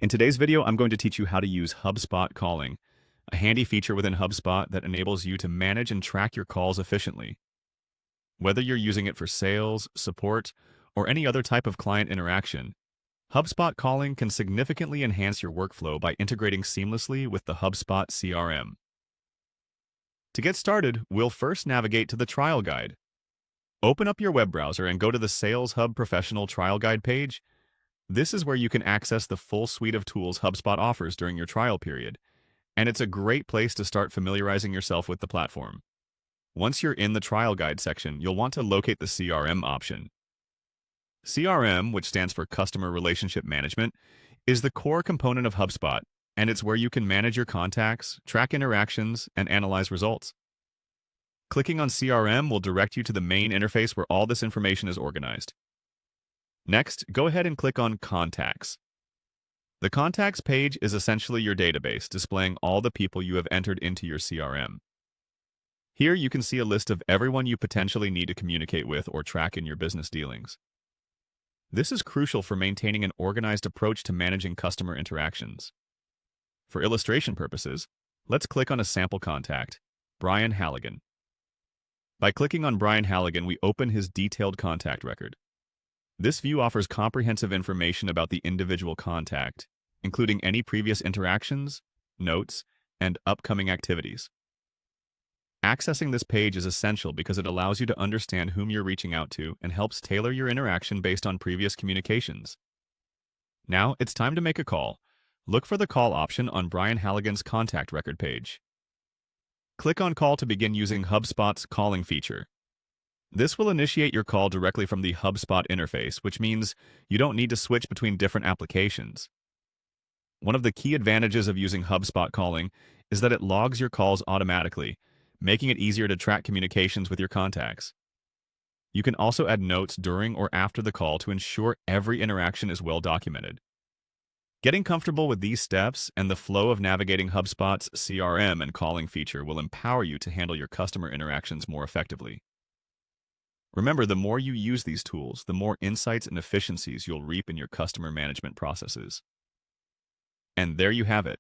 In today's video, I'm going to teach you how to use HubSpot calling, a handy feature within HubSpot that enables you to manage and track your calls efficiently. Whether you're using it for sales, support, or any other type of client interaction, HubSpot calling can significantly enhance your workflow by integrating seamlessly with the HubSpot CRM. To get started, we'll first navigate to the trial guide. Open up your web browser and go to the Sales Hub Professional Trial Guide page. This is where you can access the full suite of tools HubSpot offers during your trial period, and it's a great place to start familiarizing yourself with the platform. Once you're in the trial guide section, you'll want to locate the CRM option. CRM, which stands for Customer Relationship Management, is the core component of HubSpot, and it's where you can manage your contacts, track interactions, and analyze results. Clicking on CRM will direct you to the main interface where all this information is organized. Next, go ahead and click on Contacts. The Contacts page is essentially your database, displaying all the people you have entered into your CRM. Here you can see a list of everyone you potentially need to communicate with or track in your business dealings. This is crucial for maintaining an organized approach to managing customer interactions. For illustration purposes, let's click on a sample contact, Brian Halligan. By clicking on Brian Halligan, we open his detailed contact record. This view offers comprehensive information about the individual contact, including any previous interactions, notes, and upcoming activities. Accessing this page is essential because it allows you to understand whom you're reaching out to and helps tailor your interaction based on previous communications. Now, it's time to make a call. Look for the call option on Brian Halligan's contact record page. Click on Call to begin using HubSpot's calling feature. This will initiate your call directly from the HubSpot interface, which means you don't need to switch between different applications. One of the key advantages of using HubSpot calling is that it logs your calls automatically, making it easier to track communications with your contacts. You can also add notes during or after the call to ensure every interaction is well documented. Getting comfortable with these steps and the flow of navigating HubSpot's CRM and calling feature will empower you to handle your customer interactions more effectively. Remember, the more you use these tools, the more insights and efficiencies you'll reap in your customer management processes. And there you have it.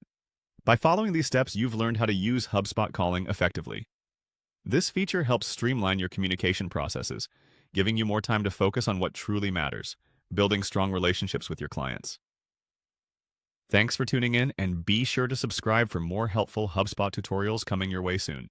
By following these steps, you've learned how to use HubSpot calling effectively. This feature helps streamline your communication processes, giving you more time to focus on what truly matters, building strong relationships with your clients. Thanks for tuning in, and be sure to subscribe for more helpful HubSpot tutorials coming your way soon.